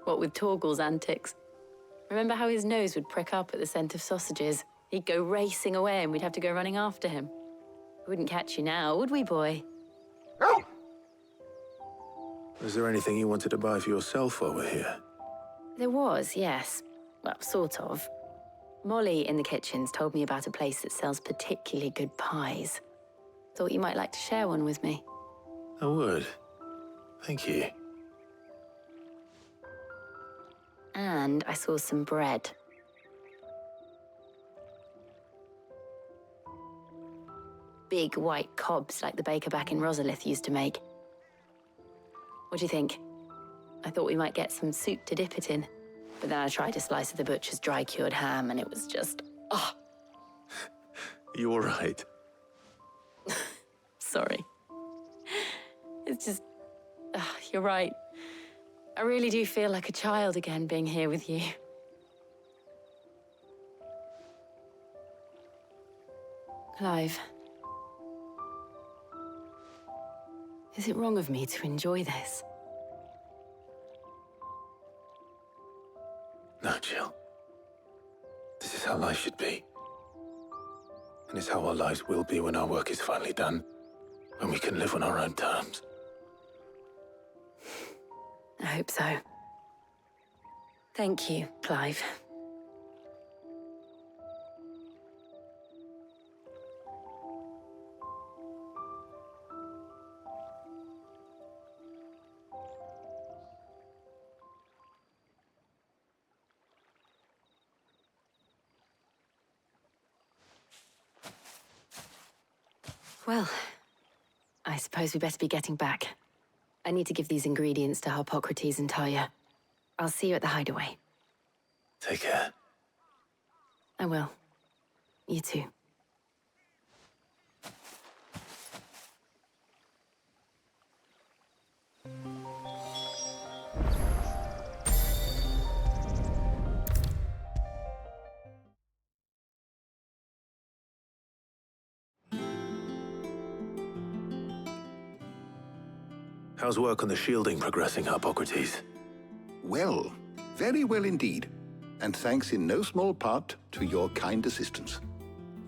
What with Torgal's antics. Remember how his nose would prick up at the scent of sausages? He'd go racing away and we'd have to go running after him. We wouldn't catch you now, would we, boy? Was there anything you wanted to buy for yourself while we're here? There was, yes. Well, sort of. Molly in the kitchens told me about a place that sells particularly good pies. Thought you might like to share one with me. I would. Thank you. And I saw some bread. Big white cobs like the baker back in Rosalith used to make. What do you think? I thought we might get some soup to dip it in. But then I tried a slice of the butcher's dry-cured ham and it was just, oh. You all right? Sorry. It's just, you're right. I really do feel like a child again being here with you. Clive. Is it wrong of me to enjoy this? No, Jill. This is how life should be. And it's how our lives will be when our work is finally done. When we can live on our own terms. I hope so. Thank you, Clive. Well, I suppose we better be getting back. I need to give these ingredients to Harpocrates and Talia. I'll see you at the hideaway. Take care. I will. You too. How's work on the shielding progressing, Hippocrates? Well, very well indeed. And thanks in no small part to your kind assistance.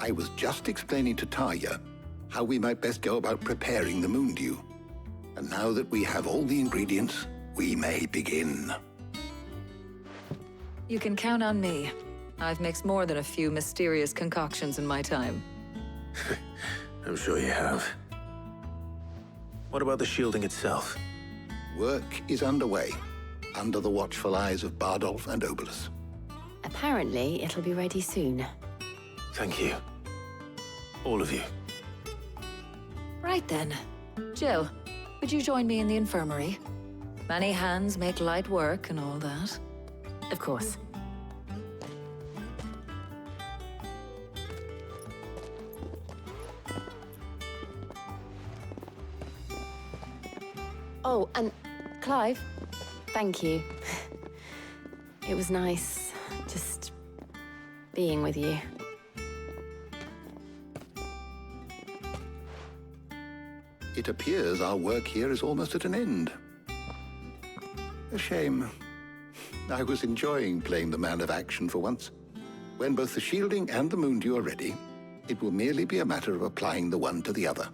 I was just explaining to Tarja how we might best go about preparing the moon dew. And now that we have all the ingredients, we may begin. You can count on me. I've mixed more than a few mysterious concoctions in my time. I'm sure you have. What about the shielding itself? Work is underway, under the watchful eyes of Bardolph and Obolus. Apparently, it'll be ready soon. Thank you. All of you. Right then. Jill, would you join me in the infirmary? Many hands make light work and all that. Of course. Oh, and Clive, thank you. It was nice just being with you. It appears our work here is almost at an end. A shame. I was enjoying playing the man of action for once. When both the shielding and the moon dew are ready, it will merely be a matter of applying the one to the other.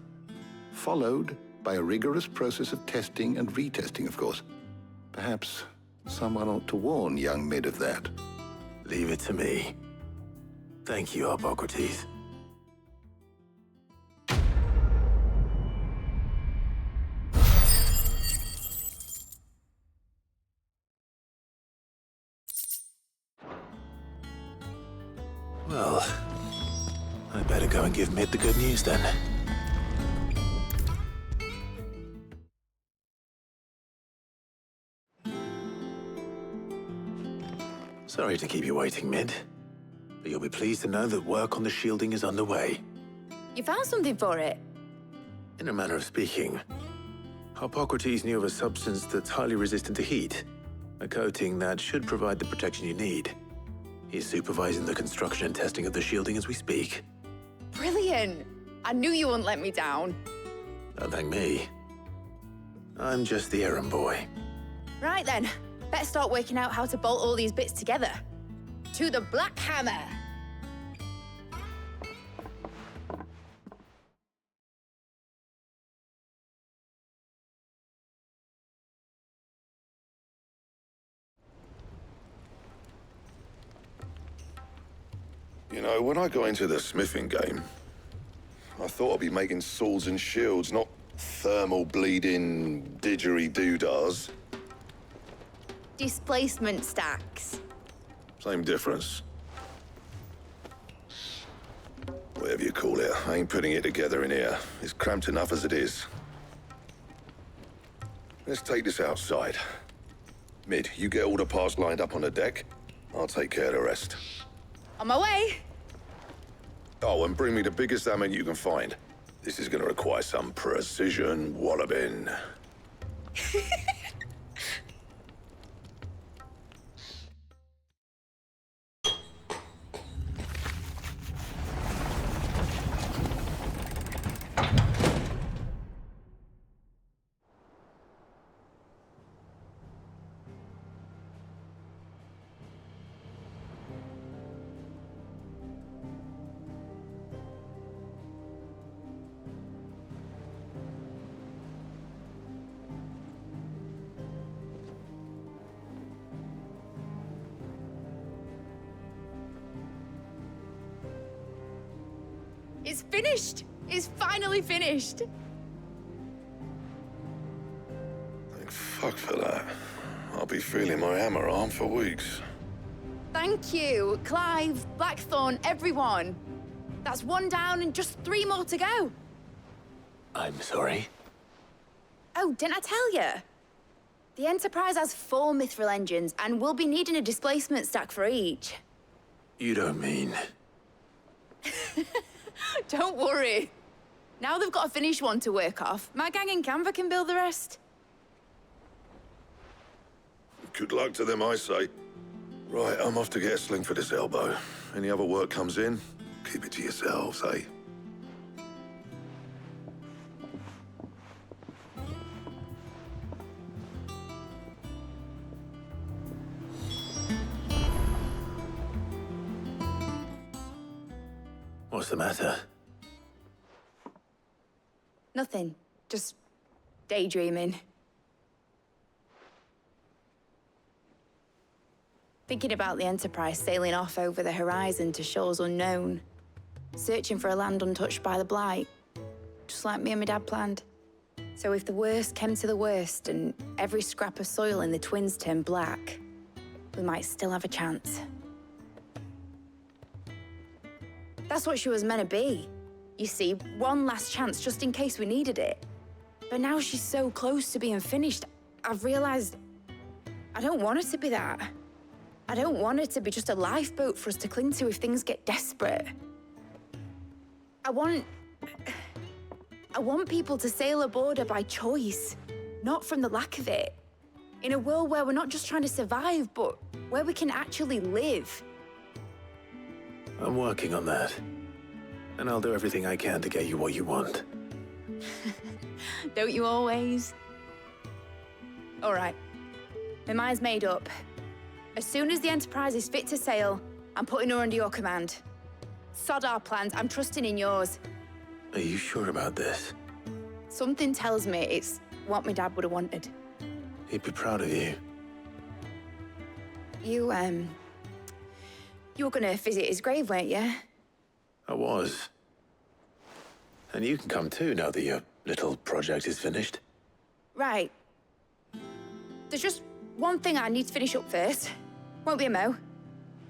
Followed by a rigorous process of testing and retesting, of course. Perhaps someone ought to warn young Mid of that. Leave it to me. Thank you, Hippocrates. Well, I better go and give Mid the good news then. Sorry to keep you waiting, Mid, but you'll be pleased to know that work on the shielding is underway. You found something for it? In a manner of speaking, Hippocrates knew of a substance that's highly resistant to heat, a coating that should provide the protection you need. He's supervising the construction and testing of the shielding as we speak. Brilliant! I knew you wouldn't let me down. Don't thank me. I'm just the errand boy. Right then, let's start working out how to bolt all these bits together. To the Black Hammer! You know, when I got into the smithing game, I thought I'd be making swords and shields, not thermal bleeding didgeridoo-dahs. Displacement stacks. Same difference. Whatever you call it, I ain't putting it together in here. It's cramped enough as it is. Let's take this outside. Mid, you get all the parts lined up on the deck. I'll take care of the rest. On my way! Oh, and bring me the biggest hammer you can find. This is gonna require some precision walloping. It's finished! It's finally finished! Thank fuck for that. I'll be feeling my hammer arm for weeks. Thank you, Clive, Blackthorn, everyone. That's one down and just 3 more to go. I'm sorry. Oh, didn't I tell you? The Enterprise has 4 mithril engines, and we'll be needing a displacement stack for each. You don't mean... Don't worry. Now they've got a finished one to work off. My gang in Canva can build the rest. Good luck to them, I say. Right, I'm off to get a sling for this elbow. Any other work comes in, keep it to yourselves, eh? What's the matter? Nothing. Just daydreaming. Thinking about the Enterprise sailing off over the horizon to shores unknown. Searching for a land untouched by the Blight. Just like me and my dad planned. So if the worst came to the worst and every scrap of soil in the Twins turned black, we might still have a chance. That's what she was meant to be. You see, one last chance just in case we needed it. But now she's so close to being finished, I've realized I don't want her to be that. I don't want her to be just a lifeboat for us to cling to if things get desperate. I want people to sail aboard her by choice, not from the lack of it. In a world where we're not just trying to survive, but where we can actually live. I'm working on that. And I'll do everything I can to get you what you want. Don't you always? All right. My mind's made up. As soon as the Enterprise is fit to sail, I'm putting her under your command. Sod our plans, I'm trusting in yours. Are you sure about this? Something tells me it's what my dad would have wanted. He'd be proud of you. You were gonna visit his grave, weren't you? I was. And you can come too now that your little project is finished. Right. There's just one thing I need to finish up first. Won't be a mo.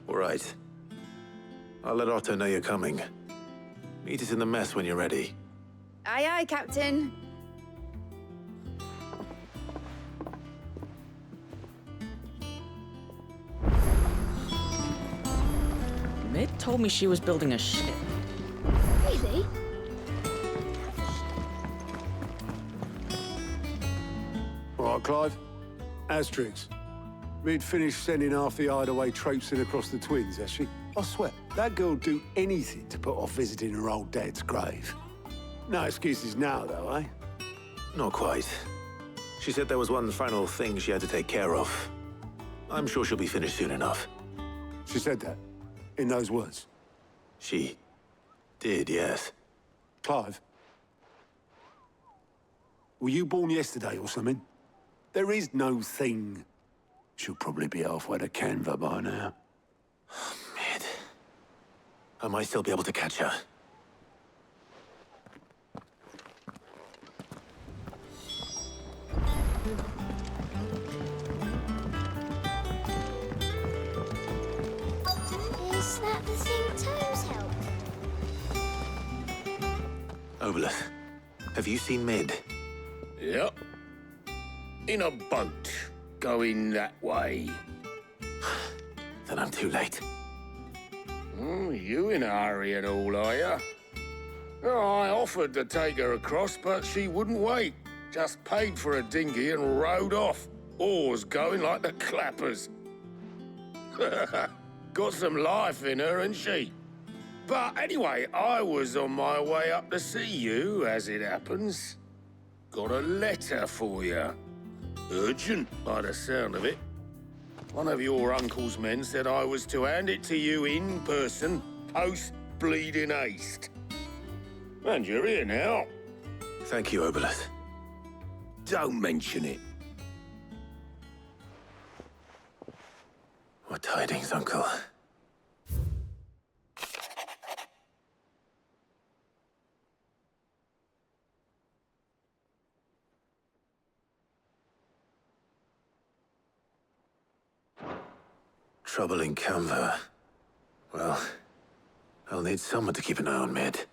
All right. I'll let Otto know you're coming. Meet us in the mess when you're ready. Aye, aye, Captain. Mid told me she was building a ship. Really? All right, Clive. Asterix. Mid finished sending half the hideaway traipsing across the Twins, has she? I swear, that girl'd do anything to put off visiting her old dad's grave. No excuses now, though, eh? Not quite. She said there was one final thing she had to take care of. I'm sure she'll be finished soon enough. She said that? In those words? She did, yes. Clive? Were you born yesterday or something? There is no thing. She'll probably be halfway to Canva by now. Mid. I might still be able to catch her. Is that the thing Toes helped? Obolus, have you seen Mid? Yep. In a boat, going that way. Then I'm too late. Oh, you in a hurry at all, are you? Oh, I offered to take her across, but she wouldn't wait. Just paid for a dinghy and rowed off. Oars going like the clappers. Got some life in her, ain't she? But anyway, I was on my way up to see you, as it happens. Got a letter for you. Urgent, by the sound of it. One of your uncle's men said I was to hand it to you in person, post-bleeding haste. And you're here now. Thank you, Obolus. Don't mention it. What tidings, Uncle? Trouble in Canva. Well, I'll need someone to keep an eye on Mid.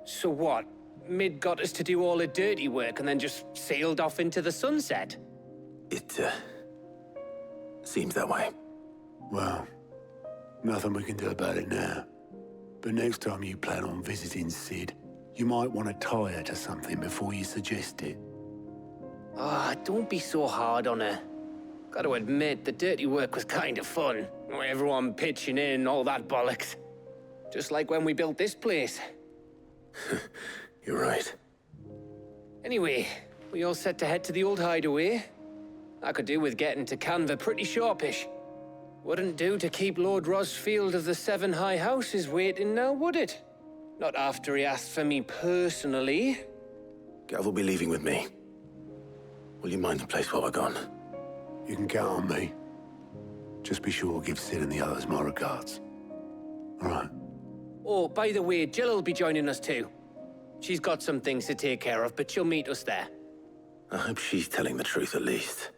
So what? Mid got us to do all the dirty work and then just sailed off into the sunset? It, seems that way. Well, nothing we can do about it now. But next time you plan on visiting Sid, you might want to tie her to something before you suggest it. Ah, don't be so hard on her. Gotta admit, the dirty work was kind of fun. Everyone pitching in, all that bollocks. Just like when we built this place. You're right. Anyway, we all set to head to the old hideaway? I could do with getting to Canva pretty sharpish. Wouldn't do to keep Lord Rosfield of the Seven High Houses waiting now, would it? Not after he asked for me personally. Gav will be leaving with me. Will you mind the place while we're gone? You can count on me. Just be sure to give Sid and the others my regards. All right. Oh, by the way, Jill will be joining us too. She's got some things to take care of, but she'll meet us there. I hope she's telling the truth at least.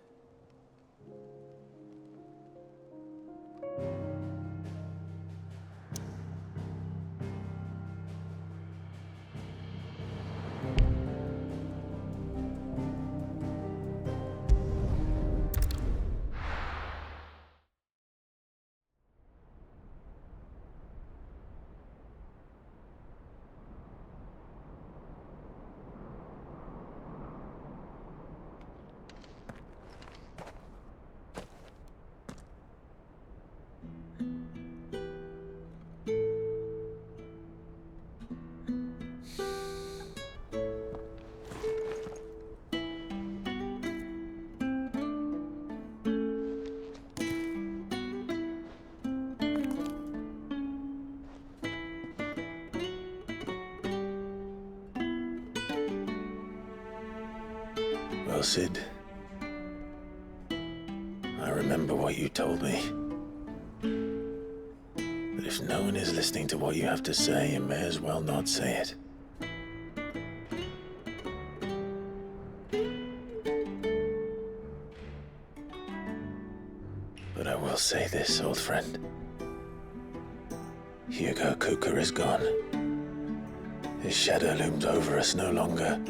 Well, Sid, I remember what you told me. But if no one is listening to what you have to say, you may as well not say it. But I will say this, old friend. Hugo Kuka is gone. His shadow looms over us no longer.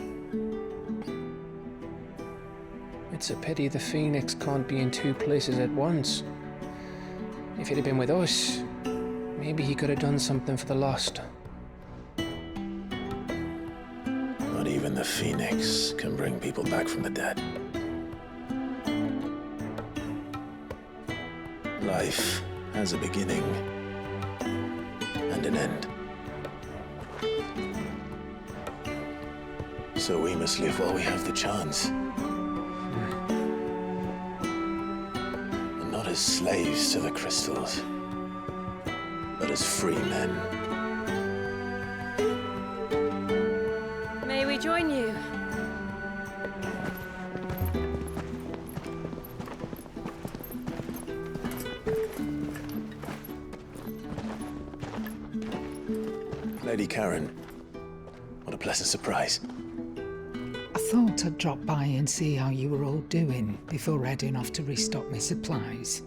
It's a pity the Phoenix can't be in two places at once. If he'd have been with us, maybe he could have done something for the lost. Not even the Phoenix can bring people back from the dead. Life has a beginning and an end. So we must live while we have the chance. Not as slaves to the crystals, but as free men. May we join you? Lady Karen, what a pleasant surprise. I thought I'd drop by and see how you were all doing before heading off to restock my supplies.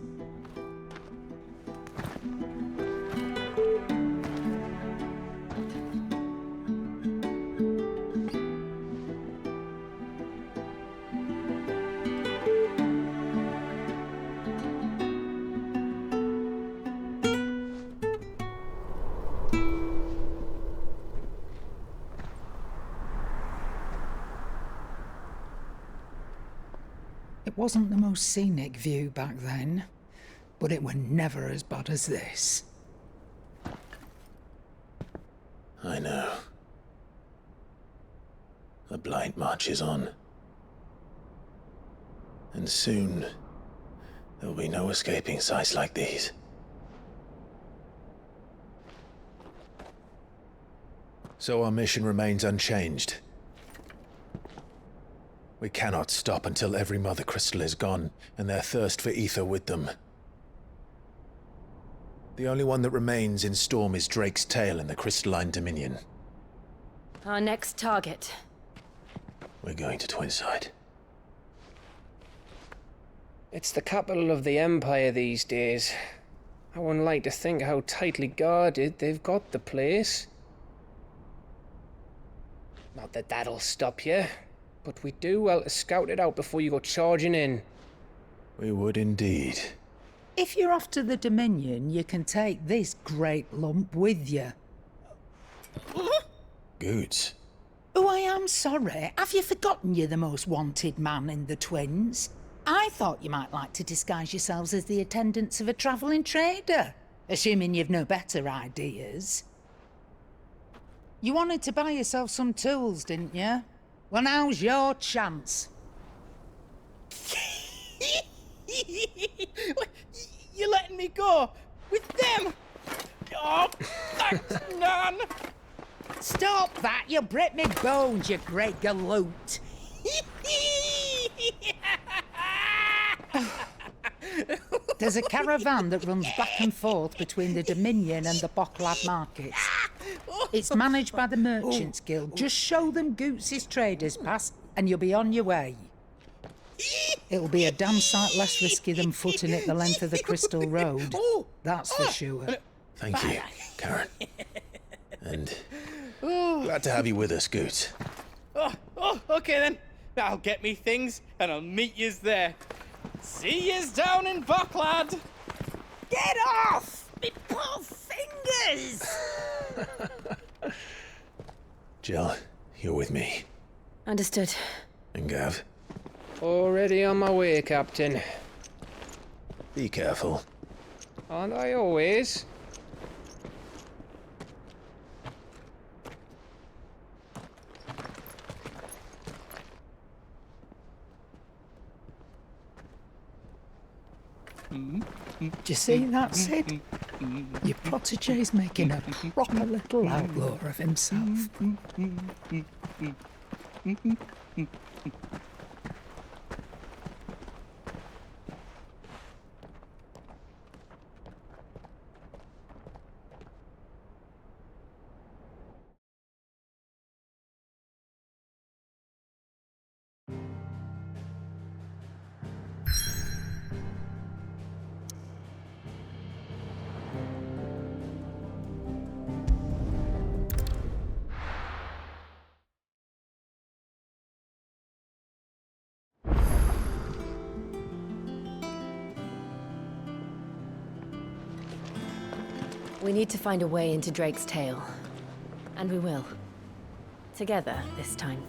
It wasn't the most scenic view back then, but it were never as bad as this. I know. The Blight marches on. And soon, there'll be no escaping sights like these. So our mission remains unchanged. We cannot stop until every Mother Crystal is gone, and their thirst for ether with them. The only one that remains in Storm is Drake's Tail in the Crystalline Dominion. Our next target. We're going to Twinside. It's the capital of the Empire these days. I wouldn't like to think how tightly guarded they've got the place. Not that that'll stop you, but we do well to scout it out before you go charging in. We would indeed. If you're off to the Dominion, you can take this great lump with you. Goods. Oh, I am sorry. Have you forgotten you're the most wanted man in the Twins? I thought you might like to disguise yourselves as the attendants of a travelling trader, assuming you've no better ideas. You wanted to buy yourself some tools, didn't you? Well, now's your chance. You're letting me go? With them? Oh, thanks, Nan! Stop that! You'll break me bones, you great galoot! There's a caravan that runs back and forth between the Dominion and the Bocklad markets. It's managed by the Merchants Guild. Just show them Goots' traders pass and you'll be on your way. It'll be a damn sight less risky than footing it the length of the Crystal Road. That's for sure. Thank you, Karen. And glad to have you with us, Goots. Okay then. I'll get me things and I'll meet yous there. See yous down in Bocklad. Get off! Me poor fingers! Jill, you're with me. Understood. And Gav, Already on my way, Captain. be careful. Aren't I always? Do you see that, Sid? Your protege's making a proper little outlaw of himself. We need to find a way into Drake's tail. And we will. Together, this time.